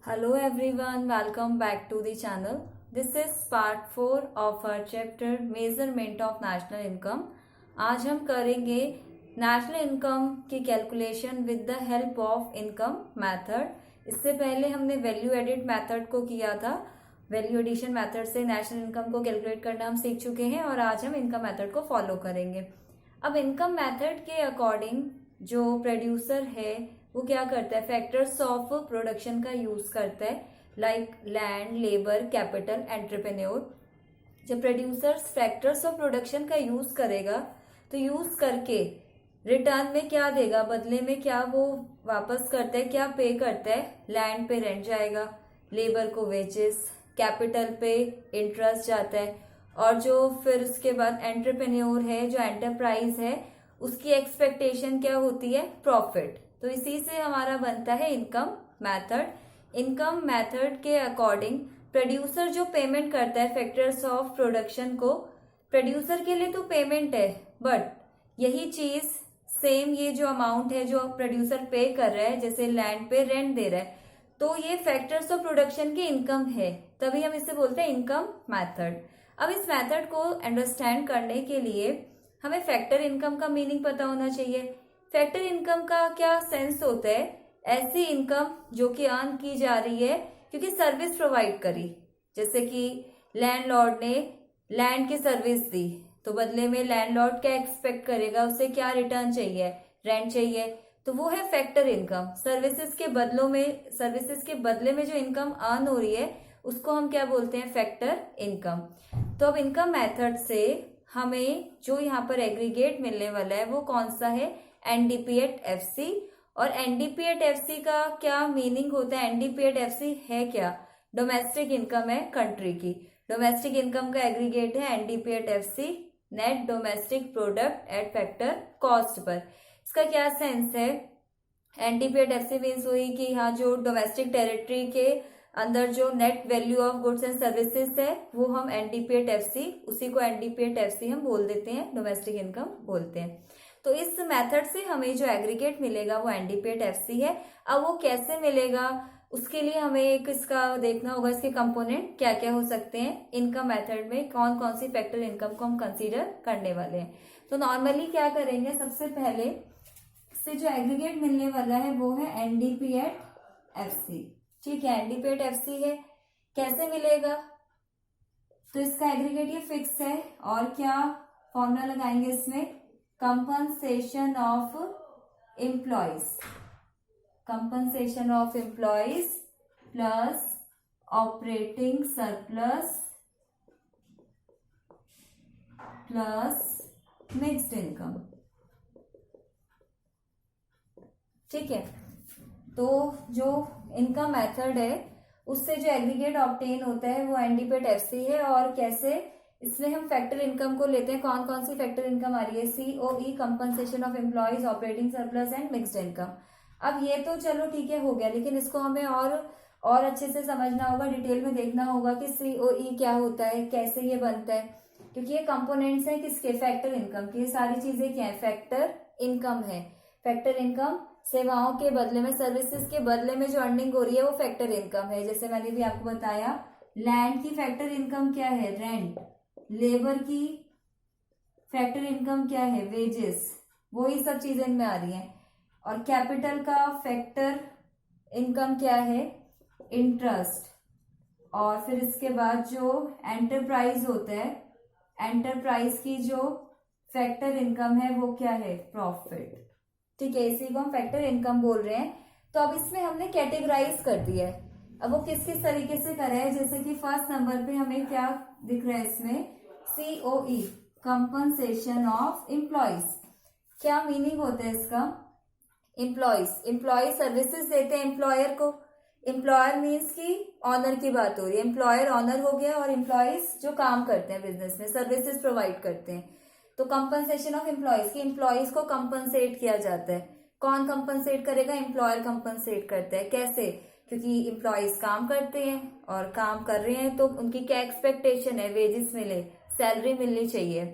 Hello everyone, welcome back to the channel. This is part 4 of our chapter Measurement of National Income. आज हम करेंगे national income की calculation with the help of income method. इससे पहले हमने value edit method को किया था। वैल्यू एडिशन मेथड से नेशनल इनकम को कैलकुलेट करना हम सीख चुके हैं और आज हम इनकम मेथड को फॉलो करेंगे। अब इनकम मेथड के अकॉर्डिंग जो प्रोड्यूसर है वो क्या करता है, फैक्टर्स ऑफ प्रोडक्शन का यूज करता है, like land, labour, capital, entrepreneur. जब प्रोड्यूसर्स फैक्टर्स ऑफ प्रोडक्शन का यूज करेगा तो यूज करके रिटर्न में क्या देगा, बदले में क्या वो वापस करता है, क्या पे करता है। लैंड पे रेंट जाएगा, लेबर को वेजेस, कैपिटल पे इंटरेस्ट जाता है और जो फिर उसके बाद एंटरप्रेन्योर है, जो एंटरप्राइज है, उसकी एक्सपेक्टेशन क्या होती है, प्रॉफिट। तो इसी से हमारा बनता है इनकम मेथड। इनकम मेथड के अकॉर्डिंग प्रोड्यूसर जो पेमेंट करता है फैक्टर्स ऑफ प्रोडक्शन को, प्रोड्यूसर के लिए तो पेमेंट है, बट यही चीज सेम ये जो अमाउंट है जो प्रोड्यूसर पे कर रहा है, जैसे लैंड पे रेंट दे रहा है, तो ये फैक्टर्स ऑफ प्रोडक्शन की इनकम है, तभी हम इसे बोलते हैं इनकम मेथड। अब इस मेथड को अंडरस्टैंड करने के लिए हमें फैक्टर इनकम का मीनिंग पता होना चाहिए। फैक्टर इनकम का क्या सेंस होता है, ऐसी इनकम जो कि अर्न की जा रही है क्योंकि सर्विस प्रोवाइड करी। जैसे कि लैंडलॉर्ड ने लैंड की सर्विस दी तो बदले में लैंडलॉर्ड क्या एक्सपेक्ट करेगा, उसे क्या रिटर्न चाहिए, रेंट चाहिए, तो वो है फैक्टर इनकम। सर्विसेज के बदले में जो इनकम अर्न हो रही है उसको हम क्या बोलते हैं, फैक्टर इनकम। तो अब इनकम मेथड से हमें जो यहाँ पर एग्रीगेट मिलने वाला है वो कौन सा है, NDP@FC। और NDP@FC का क्या मीनिंग होता है, NDP@FC है क्या, डोमेस्टिक इनकम है कंट्री की। डोमेस्टिक इनकम का एग्रीगेट है NDP@FC, net domestic product at factor cost per. इसका क्या सेंस है, NDP@FC मीन्स वही कि हाँ जो डोमेस्टिक टेरिटरी के अंदर जो net value of goods and services है वो हम NDP@FC, उसी को NDP@FC हम बोल देते हैं, डोमेस्टिक इनकम बोलते हैं। तो इस मेथड से हमें जो एग्रीगेट मिलेगा वो NDP@FC है। अब वो कैसे मिलेगा, उसके लिए हमें एक इसका देखना होगा, इसके कंपोनेंट क्या क्या हो सकते हैं। इनकम मेथड में कौन कौन सी फैक्टर इनकम को हम कंसीडर करने वाले हैं। तो नॉर्मली क्या करेंगे, सबसे पहले इससे जो एग्रीगेट मिलने वाला है वो है NDP@FC। ठीक है, NDP@FC है, कैसे मिलेगा, तो इसका एग्रीगेट ये फिक्स है और क्या फॉर्मूला लगाएंगे इसमें, compensation of employees, compensation of employees plus operating surplus plus mixed income. ठीक है, तो जो इनकम मेथड है उससे जो एग्रीगेट ऑब्टेन होता है वो NDP@FC है। और कैसे, इसमें हम फैक्टर इनकम को लेते हैं, कौन कौन सी फैक्टर इनकम आ रही है, COE, compensation of employees, operating surplus and mixed income. अब ये तो चलो ठीक है, हो गया, लेकिन इसको हमें और अच्छे से समझना होगा, डिटेल में देखना होगा कि COE क्या होता है, कैसे ये बनता है, क्योंकि ये कंपोनेंट्स हैं किसके, फैक्टर इनकम की। ये सारी चीजें क्या है, फैक्टर इनकम है। फैक्टर इनकम सेवाओं के बदले में, सर्विसेज के बदले में जो अर्निंग हो रही है वो फैक्टर इनकम है। जैसे मैंने भी आपको बताया, लैंड की फैक्टर इनकम क्या है, रेंट। लेबर की फैक्टर इनकम क्या है, वेजेस। वो ही सब चीजें इनमें आ रही हैं। और कैपिटल का फैक्टर इनकम क्या है, इंटरेस्ट। और फिर इसके बाद जो एंटरप्राइज होता है, एंटरप्राइज की जो फैक्टर इनकम है वो क्या है, प्रॉफिट। ठीक है, इसी को हम फैक्टर इनकम बोल रहे हैं। तो अब इसमें हमने कैटेगराइज कर दिया है। अब वो किस किस तरीके से करें है, जैसे कि फर्स्ट नंबर पे हमें क्या दिख रहा है इसमें, COE, कंपनसेशन ऑफ एम्प्लॉयज। क्या मीनिंग होता है इसका, एम्प्लॉय सर्विसेज देते हैं एम्प्लॉयर को। एम्प्लॉयर मीन्स की ऑनर की बात हो रही है, एम्प्लॉयर ऑनर हो गया, और एम्प्लॉयज जो काम करते हैं बिजनेस में, सर्विसेज प्रोवाइड करते हैं। तो कंपनसेशन ऑफ एम्प्लॉयज की एम्प्लॉयज को कंपनसेट किया जाता है। कौन कंपनसेट करेगा, एम्प्लॉयर कंपनसेट करता है। कैसे, क्योंकि एम्प्लॉयज काम करते हैं और काम कर रहे हैं तो उनकी क्या एक्सपेक्टेशन है, वेजेस मिले, सैलरी मिलनी चाहिए।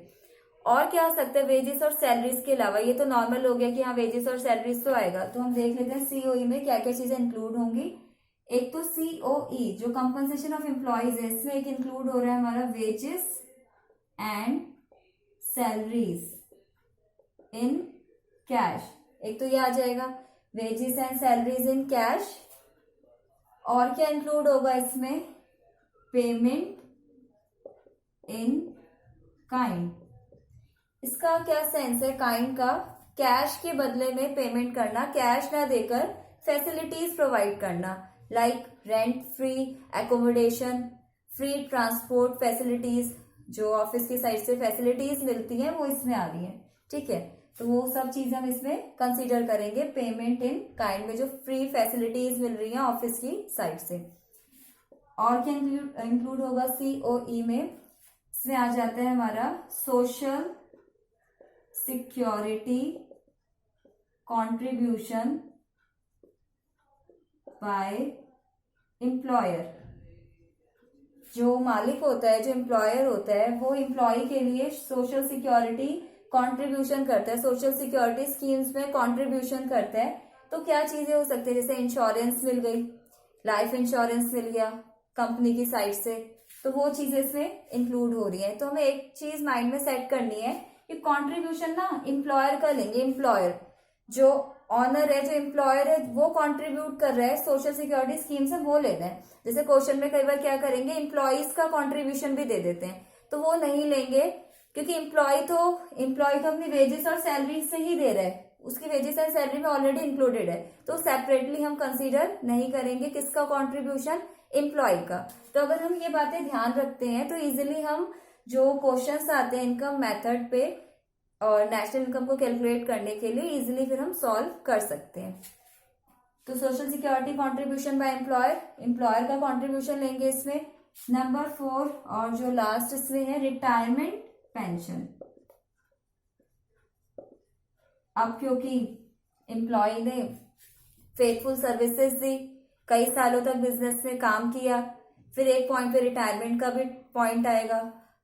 और क्या आ सकता है, वेजेस और सैलरीज के अलावा, ये तो नॉर्मल हो गया कि हाँ वेजेस और सैलरीज तो आएगा। तो हम देख लेते हैं COE में क्या क्या चीजें इंक्लूड होंगी। एक तो COE जो कंपनसेशन ऑफ एम्प्लॉयज है, इसमें एक इंक्लूड हो रहा है हमारा wages and salaries in cash. एक तो ये आ जाएगा wages and salaries in cash. और क्या इंक्लूड होगा इसमें? Payment in kind. इसका क्या सेंस है काइंड का? कैश के बदले में पेमेंट करना, कैश ना देकर फैसिलिटीज प्रोवाइड करना, like rent free accommodation, free transport facilities, जो ऑफिस की साइड से फैसिलिटीज मिलती हैं वो इसमें आ रही हैं। ठीक है, तो वो सब चीजें हम इसमें कंसीडर करेंगे पेमेंट इन काइंड में, जो फ्री फैसिलिटीज मिल रही हैं ऑफिस की साइड से। और क्या इंक्लूड होगा COE में? इसमें आ जाता है हमारा social security contribution by employer. जो मालिक होता है, जो एम्प्लॉयर होता है, वो एम्प्लॉय के लिए सोशल सिक्योरिटी कंट्रीब्यूशन करता है, सोशल सिक्योरिटी स्कीम्स में कंट्रीब्यूशन करता है। तो क्या चीजें हो सकती है? जैसे इंश्योरेंस मिल गई, लाइफ इंश्योरेंस मिल गया कंपनी की साइड से, तो वो चीजें इसमें इंक्लूड हो रही है। तो हमें एक चीज माइंड में सेट करनी है कि कंट्रीब्यूशन ना एम्प्लॉयर का लेंगे। एम्प्लॉयर जो ऑनर है, जो एम्प्लॉयर है, वो कंट्रीब्यूट कर रहा है सोशल सिक्योरिटी स्कीम से, वो लेना है। जैसे क्वेश्चन में कई बार क्या करेंगे, एम्प्लॉयज का कंट्रीब्यूशन भी दे देते हैं, तो वो नहीं लेंगे, क्योंकि एम्प्लॉय तो अपनी वेजेस और सैलरी से ही दे रहा है, उसकी वेजेस एंड सैलरी में ऑलरेडी इंक्लूडेड है, तो सेपरेटली हम कंसीडर नहीं करेंगे किसका कंट्रीब्यूशन? एम्प्लॉय का। तो अगर हम ये बातें ध्यान रखते हैं तो इजिली हम जो क्वेश्चंस आते हैं इनकम मेथड पे और नेशनल इनकम को कैलकुलेट करने के लिए इजिली फिर हम सॉल्व कर सकते हैं। तो social security contribution by employer, employer का कंट्रीब्यूशन लेंगे इसमें। नंबर 4 और जो लास्ट इसमें है रिटायरमेंट पेंशन। अब क्योंकि एम्प्लॉय ने फेथफुल सर्विसेज दी, कई सालों तक बिजनेस में काम किया, फिर एक पॉइंट पे रिटायरमेंट का भी पॉइंट आएगा।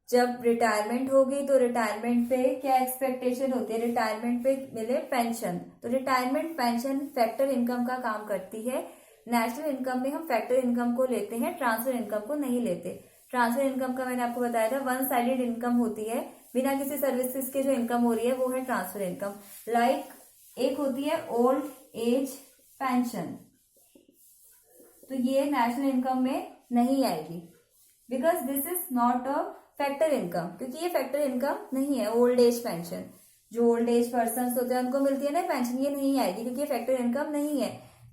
जब रिटायरमेंट होगी तो रिटायरमेंट पे क्या एक्सपेक्टेशन होती है? रिटायरमेंट पे मिले पेंशन। तो रिटायरमेंट पेंशन फैक्टर इनकम का काम करती है। नेशनल इनकम में हम फैक्टर इनकम को लेते हैं, ट्रांसफर इनकम को नहीं लेते। ट्रांसफर इनकम का मैंने आपको बताया था वन साइडेड इनकम होती है, बिना किसी सर्विसेज के जो इनकम हो रही है वो है ट्रांसफर इनकम। लाइक एक होती है ओल्ड एज पेंशन, तो ये नेशनल इनकम में नहीं आएगी because this is not a factor income, क्योंकि ये फैक्टर इनकम नहीं है। ओल्ड एज पेंशन, जो ओल्ड एज पर्सन होते हैं उनको मिलती है ना पेंशन, ये नहीं आएगी क्योंकि ये फैक्टर इनकम नहीं है।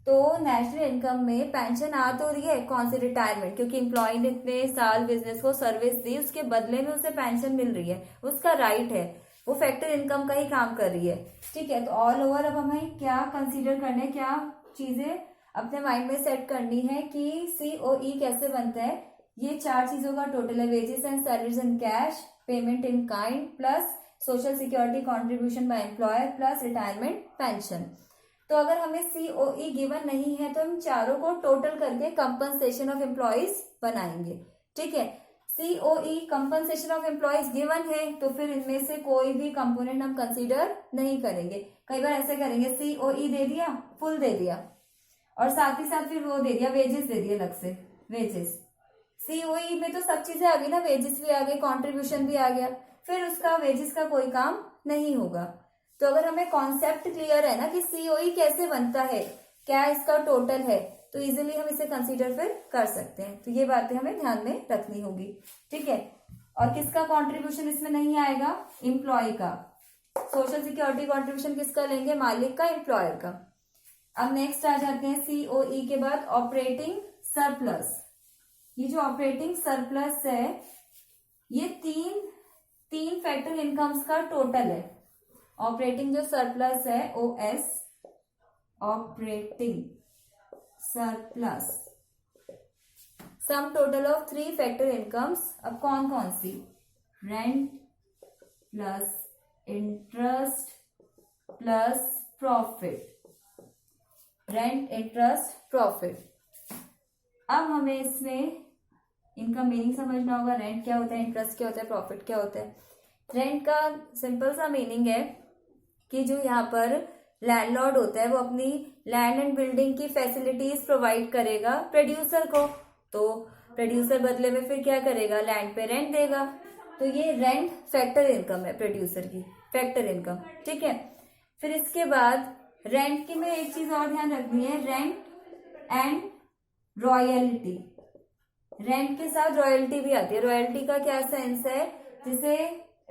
तो नेशनल इनकम में पेंशन आ तो रही है, कौन सी? रिटायरमेंट, क्योंकि एम्प्लॉय ने इतने साल बिजनेस को सर्विस दी, उसके बदले में उसे पेंशन मिल रही है, उसका राइट है, वो फैक्टर इनकम का ही काम कर रही है। ठीक है, तो ऑल ओवर अब हमें क्या कंसीडर करने, क्या चीजें अपने माइंड में सेट करनी है कि COE कैसे बनता है। ये 4 चीजों का टोटल है, wages and salaries in cash, payment in kind, plus social security contribution by employer, plus retirement pension. तो अगर हमें COE गिवन नहीं है तो हम चारों को टोटल करके कंपनसेशन ऑफ एम्प्लॉयज बनाएंगे। ठीक है, COE compensation of employees given है तो फिर इनमें से कोई भी कंपोनेंट हम कंसीडर नहीं करेंगे। कई बार ऐसे करेंगे, COE दे दिया, फुल दे दिया, और साथ ही साथ फिर वो दे दिया, वेजेस दे दिया अलग से, वेजेस। COE में तो सब चीजें आ गई ना, वेजेस भी आ गए, कंट्रीब्यूशन भी आ गया, फिर उसका वेजेस का कोई काम नहीं होगा। तो अगर हमें कॉन्सेप्ट क्लियर है ना कि COE कैसे बनता है, क्या इसका टोटल है, तो इजिली हम इसे कंसीडर फिर कर सकते हैं। तो ये बातें हमें ध्यान में रखनी होगी। ठीक है, और किसका कंट्रीब्यूशन इसमें नहीं आएगा? एम्प्लॉय का। सोशल सिक्योरिटी कंट्रीब्यूशन किसका लेंगे? मालिक का, एम्प्लॉयर का। अब नेक्स्ट आ जाते हैं COE के बाद ऑपरेटिंग सरप्लस। ये जो ऑपरेटिंग सरप्लस है ये तीन फैक्टर इनकम्स का टोटल है। ऑपरेटिंग जो सरप्लस है OS, operating surplus, sum total of 3 factor incomes. अब कौन कौन सी? Rent plus interest plus profit, rent, interest, profit. अब हमें इसमें इनका मीनिंग समझना होगा। रेंट क्या होता है, इंटरेस्ट क्या होता है, प्रॉफिट क्या होता है। रेंट का सिंपल सा मीनिंग है कि जो यहाँ पर लैंडलॉर्ड होता है वो अपनी लैंड एंड बिल्डिंग की फैसिलिटीज प्रोवाइड करेगा प्रोड्यूसर को, तो प्रोड्यूसर बदले में फिर क्या करेगा, लैंड पे रेंट देगा। तो ये रेंट फैक्टर इनकम है प्रोड्यूसर की, फैक्टर इनकम, ठीक है। फिर इसके बाद रेंट की में एक चीज और ध्यान रखनी है, रेंट एंड रॉयल्टी। रेंट के साथ रॉयल्टी भी आती है। रॉयल्टी का क्या सेंस है, जैसे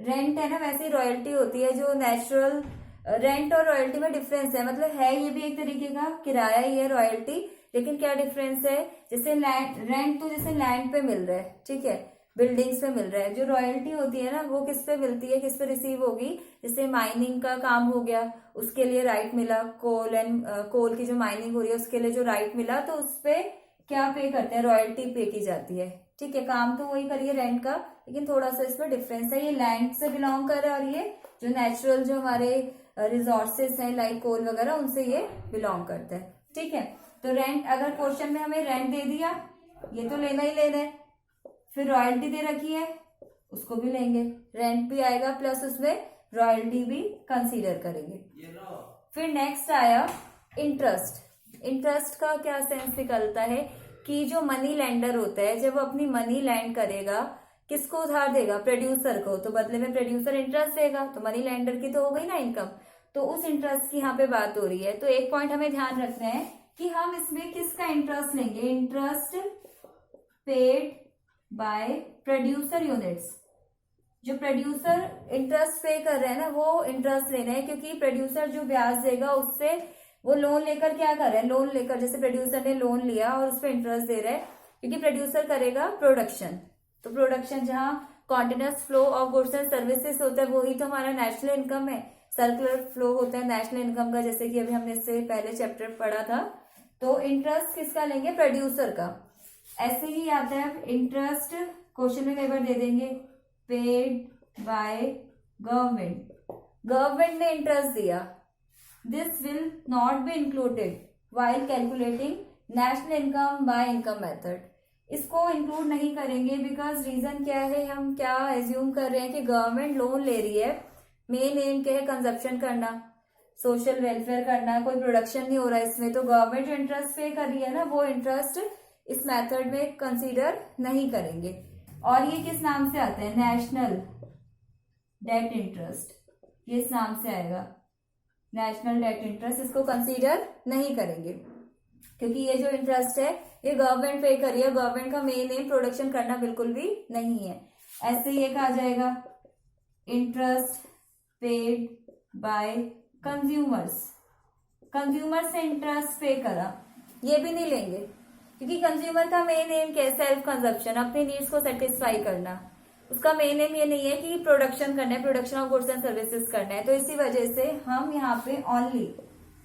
रेंट है ना वैसे ही रॉयल्टी होती है, जो नेचुरल, रेंट और रॉयल्टी में डिफरेंस है, मतलब है ये भी एक तरीके का किराया ही है रॉयल्टी, लेकिन क्या डिफरेंस है, जैसे लैंड, रेंट तो जैसे लैंड पे मिल रहा है, ठीक है, बिल्डिंग्स पे मिल रहा है। जो रॉयल्टी होती है ना वो किस पे मिलती है, किस पे रिसीव होगी, जैसे माइनिंग का काम हो गया, उसके लिए राइट मिला, कोल की जो माइनिंग हो रही है उसके लिए जो राइट मिला, तो उस पे क्या पे करते हैं, रॉयल्टी पे की जाती है, ठीक है। काम तो वही करिए रेंट का, लेकिन थोड़ा सा इसमें डिफरेंस है, ये लैंड से बिलोंग कर रहा है और ये जो नेचुरल जो हमारे रिसोर्सेस हैं लाइक कोल वगैरह उनसे ये बिलोंग करता है, ठीक है। तो रेंट, अगर क्वेश्चन में हमें रेंट दे दिया, ये तो लेना ही लेना है, फिर रॉयल्टी दे रखी है उसको भी लेंगे, रेंट भी आएगा प्लस उसमें रॉयल्टी भी कंसीडर करेंगे। फिर नेक्स्ट आया इंटरेस्ट। इंटरेस्ट का क्या सेंस निकलता है कि जो मनी लेंडर होता है जब वो अपनी मनी लैंड करेगा, किसको उधार देगा, प्रोड्यूसर को, तो बदले में प्रोड्यूसर इंटरेस्ट देगा, तो मनी लेंडर की तो हो गई ना इनकम, तो उस इंटरेस्ट की यहाँ पे बात हो रही है। तो एक पॉइंट हमें ध्यान रखना है कि हम इसमें किसका इंटरेस्ट लेंगे, interest paid by producer units. जो प्रोड्यूसर इंटरेस्ट पे कर रहे हैं ना वो इंटरेस्ट लेना है, क्योंकि प्रोड्यूसर जो ब्याज देगा उससे वो लोन लेकर क्या कर रहे हैं, लोन लेकर, जैसे प्रोड्यूसर ने लोन लिया और उस पर इंटरेस्ट दे रहा है, क्योंकि प्रोड्यूसर करेगा प्रोडक्शन, तो प्रोडक्शन जहां continuous flow of goods and services होता है वही तो हमारा नेशनल इनकम है। सर्कुलर फ्लो होता है नेशनल इनकम का, जैसे कि अभी हमने इससे पहले चैप्टर पढ़ा था। तो इंटरेस्ट किसका लेंगे, प्रोड्यूसर का। ऐसे ही आता है इंटरेस्ट, क्वेश्चन में कई बार दे देंगे, पेड बाय गवर्नमेंट, गवर्नमेंट ने इंटरेस्ट दिया, this will not be included while calculating national income by income method. इसको इंक्लूड नहीं करेंगे बिकॉज रीजन क्या है, हम क्या एज्यूम कर रहे हैं कि गवर्नमेंट लोन ले रही है, मेन एम क्या है, कंजप्शन करना, सोशल वेलफेयर करना, कोई प्रोडक्शन नहीं हो रहा है इसमें, तो गवर्नमेंट जो इंटरेस्ट पे कर रही है ना वो इंटरेस्ट इस मेथड में कंसीडर नहीं करेंगे। और ये किस नाम से आता है, नेशनल डेट इंटरेस्ट, ये इस नाम से आएगा, नेशनल डेट इंटरेस्ट, इसको कंसीडर नहीं करेंगे क्योंकि ये जो इंटरेस्ट है ये गवर्नमेंट पे कर रही है, गवर्नमेंट का मेन एम प्रोडक्शन करना बिल्कुल भी नहीं है। ऐसे ही एक आ जाएगा interest paid by consumers, consumer से इंटरेस्ट पे करा, ये भी नहीं लेंगे क्योंकि कंज्यूमर का मेन एम क्या है, सेल्फ कंजप्शन, अपनी नीड्स को सेटिस्फाई करना, उसका मेन एम ये नहीं है कि प्रोडक्शन करना है, production of goods and services करना है। तो इसी वजह से हम यहाँ पे ओनली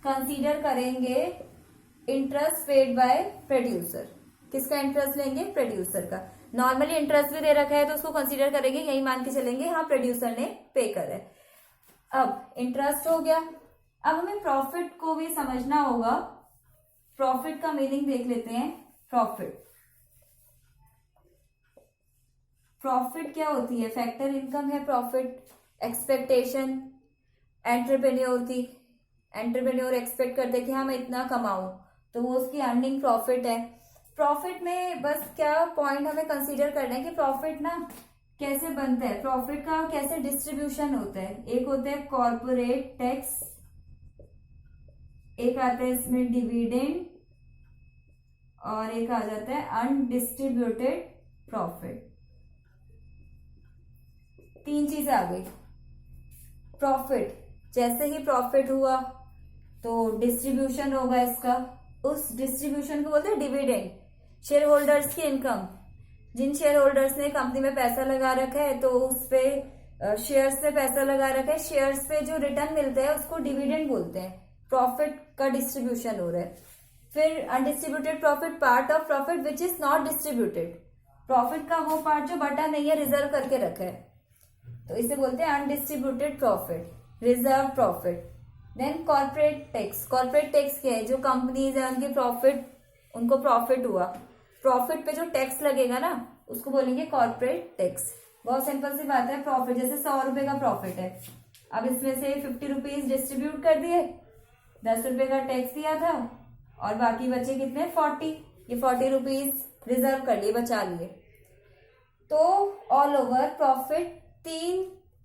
कंसीडर करेंगे इंटरेस्ट पेड बाय प्रोड्यूसर। किसका इंटरेस्ट लेंगे, प्रोड्यूसर का। नॉर्मली इंटरेस्ट भी दे रखा है तो उसको कंसीडर करेंगे, यही मान के चलेंगे हाँ प्रोड्यूसर ने पे करा है। अब इंटरेस्ट हो गया, अब हमें प्रॉफिट को भी समझना होगा। प्रॉफिट का मीनिंग देख लेते हैं। प्रॉफिट, प्रॉफिट क्या होती है, फैक्टर इनकम है प्रॉफिट। एक्सपेक्टेशन एंटरप्रेन्योर की, एंटरप्रेन्योर एक्सपेक्ट करते हैं कि हाँ मैं इतना कमाऊं, तो वो उसकी अर्निंग प्रॉफिट है। प्रॉफिट में बस क्या पॉइंट हमें कंसीडर करना है कि प्रॉफिट ना कैसे बनता है, प्रॉफिट का कैसे डिस्ट्रीब्यूशन होता है। एक होता है कॉर्पोरेट टैक्स, एक आता है इसमें डिविडेंड, और एक आ जाता है अनडिस्ट्रीब्यूटेड प्रॉफिट। तीन चीजें आ गई। प्रॉफिट, जैसे ही प्रॉफिट हुआ तो डिस्ट्रीब्यूशन होगा इसका, उस डिस्ट्रीब्यूशन को बोलते हैं डिविडेंड। शेयर होल्डर्स की इनकम, जिन शेयर होल्डर्स ने कंपनी में पैसा लगा रखा है तो उस पे शेयर्स पे पैसा लगा रखा है, शेयर्स पे जो रिटर्न मिलता है उसको डिविडेंड बोलते हैं। प्रॉफिट का डिस्ट्रीब्यूशन हो रहा है। फिर undistributed profit, part of profit which is not distributed, profit का वो पार्ट जो बटा नहीं है, रिजर्व करके रखा है, तो इसे बोलते हैं undistributed profit, reserve profit. Then corporate tax, corporate tax क्या है, जो कंपनीज है उनकी प्रॉफिट, उनको प्रॉफिट हुआ, प्रॉफिट पे जो टैक्स लगेगा ना उसको बोलेंगे कॉर्पोरेट टैक्स। बहुत सिंपल सी बात है। प्रॉफिट जैसे 100 रुपए का प्रॉफिट है, अब इसमें से 50 रुपीज डिस्ट्रीब्यूट कर दिए ₹10 का टैक्स दिया था और बाकी बचे कितने 40, ये 40 रुपीज रिजर्व कर लिए, बचा लिए। तो ऑल ओवर प्रॉफिट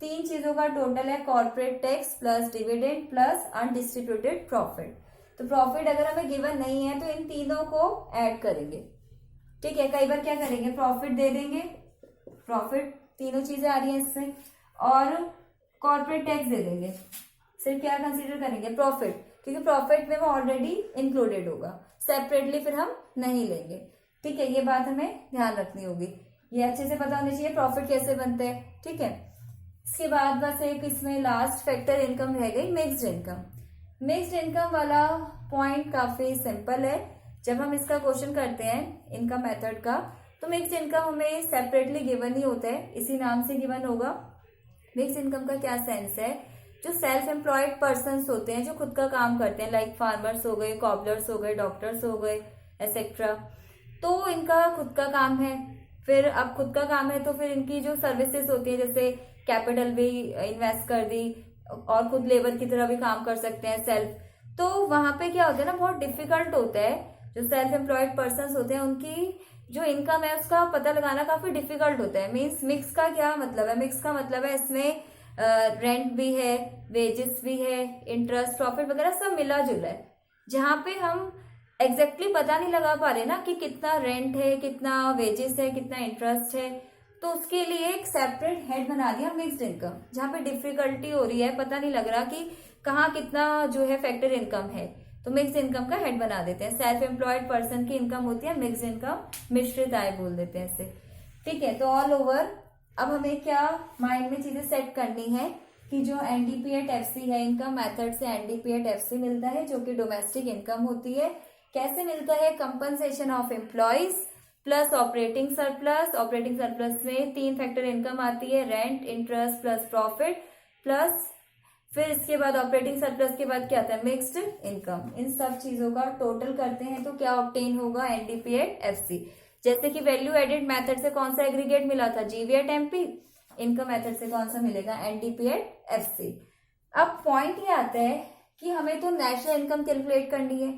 तीन चीजों का टोटल है, corporate tax plus dividend plus undistributed profit. तो प्रॉफिट अगर हमें गिवन नहीं है तो इन तीनों को ऐड करेंगे, ठीक है। कई बार क्या करेंगे, प्रॉफिट दे देंगे, प्रॉफिट तीनों चीजें आ रही हैं इसमें, और कॉर्पोरेट टैक्स दे देंगे। सिर्फ क्या कंसीडर करेंगे, प्रॉफिट, क्योंकि प्रॉफिट में वो ऑलरेडी इंक्लूडेड होगा, सेपरेटली फिर हम नहीं लेंगे, ठीक है। ये बात हमें ध्यान रखनी होगी, ये अच्छे से पता होना चाहिए प्रॉफिट कैसे बनते हैं, ठीक है। इसके बाद बस एक इसमें लास्ट फैक्टर इनकम रह गई, मिक्स्ड इनकम। मिक्स्ड इनकम वाला पॉइंट काफी सिंपल है। जब हम इसका क्वेश्चन करते हैं इनकम मेथड का, तो मिक्स्ड इनकम हमें सेपरेटली गिवन ही होता है, इसी नाम से गिवन होगा। मिक्स्ड इनकम का क्या सेंस है, जो सेल्फ एम्प्लॉयड पर्सन्स होते हैं, जो खुद का काम करते हैं, लाइक फार्मर्स हो गए, कॉबलर्स हो गए, डॉक्टर्स हो गए, एक्सेट्रा, तो इनका खुद का काम है। फिर अब खुद का काम है तो फिर इनकी जो सर्विसेज होती है, जैसे कैपिटल भी इन्वेस्ट कर दी और खुद लेबर की तरह भी काम कर सकते हैं सेल्फ, तो वहां पे क्या होता है ना, बहुत डिफिकल्ट होता है। जो सेल्फ एम्प्लॉयड पर्सन होते हैं उनकी जो इनकम है उसका पता लगाना काफी डिफिकल्ट होता है। मीन्स मिक्स का क्या मतलब है, मिक्स का मतलब है इसमें रेंट भी है, वेजेस भी है, इंटरेस्ट, प्रॉफिट वगैरह सब मिला जुला है, जहां पे हम एग्जैक्टली पता नहीं लगा पा रहे ना कि कितना रेंट है, कितना वेजेस है, कितना इंटरेस्ट है। तो उसके लिए एक सेपरेट हेड बना दिया मिक्स्ड इनकम, जहां पे डिफिकल्टी हो रही है, पता नहीं लग रहा कि कहाँ कितना जो है फैक्टर इनकम है, तो मिक्स्ड इनकम का हेड बना देते हैं। सेल्फ एम्प्लॉयड पर्सन की इनकम होती है मिक्स्ड इनकम, मिश्रित आय बोल देते हैं इसे, ठीक है। तो ऑल ओवर अब हमें क्या माइंड में चीजें सेट करनी है कि जो एनडीपीएट एफसी है, इनकम मेथड से एनडीपीएट एफसी मिलता है, जो कि डोमेस्टिक इनकम होती है। कैसे मिलता है, compensation of employees plus operating surplus. Operating surplus में 3 फैक्टर इनकम आती है, rent, interest plus profit, plus फिर इसके बाद ऑपरेटिंग सरप्लस के बाद क्या आता है, मिक्स्ड इनकम। इन सब चीजों का टोटल करते हैं तो क्या ऑब्टेन होगा, एनडीपीएट एफसी। जैसे कि वैल्यू एडेड मेथड से कौन सा एग्रीगेट मिला था, जीवीएट एमपी, इनकम मेथड से कौन सा मिलेगा, एनडीपीएट एफसी। अब पॉइंट ये आता है कि हमें तो नेशनल इनकम कैलकुलेट करनी है,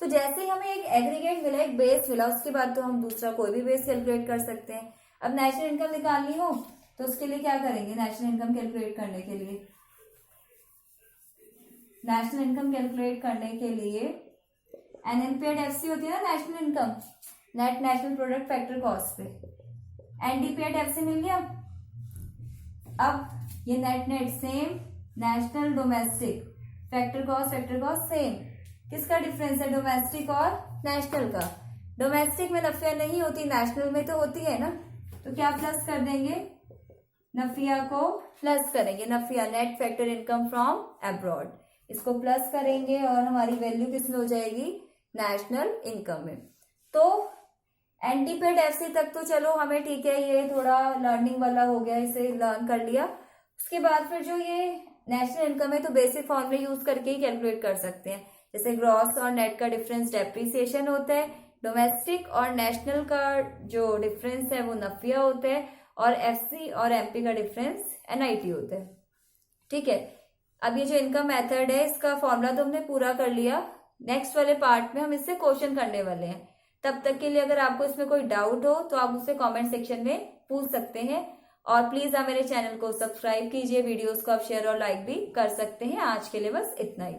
तो जैसे ही हमें एक एग्रीगेट मिला, एक बेस मिला, उसके बाद तो हम दूसरा कोई भी बेस कैलकुलेट कर सकते हैं। अब नेशनल इनकम निकालनी हो तो उसके लिए क्या करेंगे, नेशनल इनकम कैलकुलेट करने के लिए, नेशनल इनकम कैलकुलेट करने के लिए एनएनपीएट एफसी होती है ना, national income, net national product factor cost पे। एनडीपीएट एफसी मिल गया। अब ये net net same, national domestic, factor cost same. किसका डिफरेंस है, डोमेस्टिक और नेशनल का। डोमेस्टिक में नफिया नहीं होती, नेशनल में तो होती है ना, तो क्या प्लस कर देंगे, नफिया को प्लस करेंगे, NFIA net factor income from abroad, इसको प्लस करेंगे और हमारी वैल्यू किसमें हो जाएगी, नेशनल इनकम में। तो एनडीपीएट एफसी तक तो चलो हमें ठीक है, ये थोड़ा लर्निंग वाला हो गया, इसे लर्न कर लिया। उसके बाद फिर जो ये नेशनल इनकम है तो बेसिक फॉर्मूले यूज करके ही कैलकुलेट कर सकते हैं। जैसे ग्रॉस और नेट का डिफरेंस डेप्रिसिएशन होता है, डोमेस्टिक और नेशनल का जो डिफरेंस है वो नफिया होता है, और एफसी और एमपी का डिफरेंस एनआईटी होता है, ठीक है। अब ये जो इनकम मेथड है इसका फॉर्मूला तो हमने पूरा कर लिया, नेक्स्ट वाले पार्ट में हम इससे क्वेश्चन करने वाले हैं। तब तक के लिए अगर आपको इसमें कोई डाउट हो तो आप उससे कमेंट सेक्शन में पूछ सकते हैं, और प्लीज आप मेरे चैनल को सब्सक्राइब कीजिए, वीडियोस को आप शेयर और लाइक भी कर सकते हैं। आज के लिए बस इतना ही।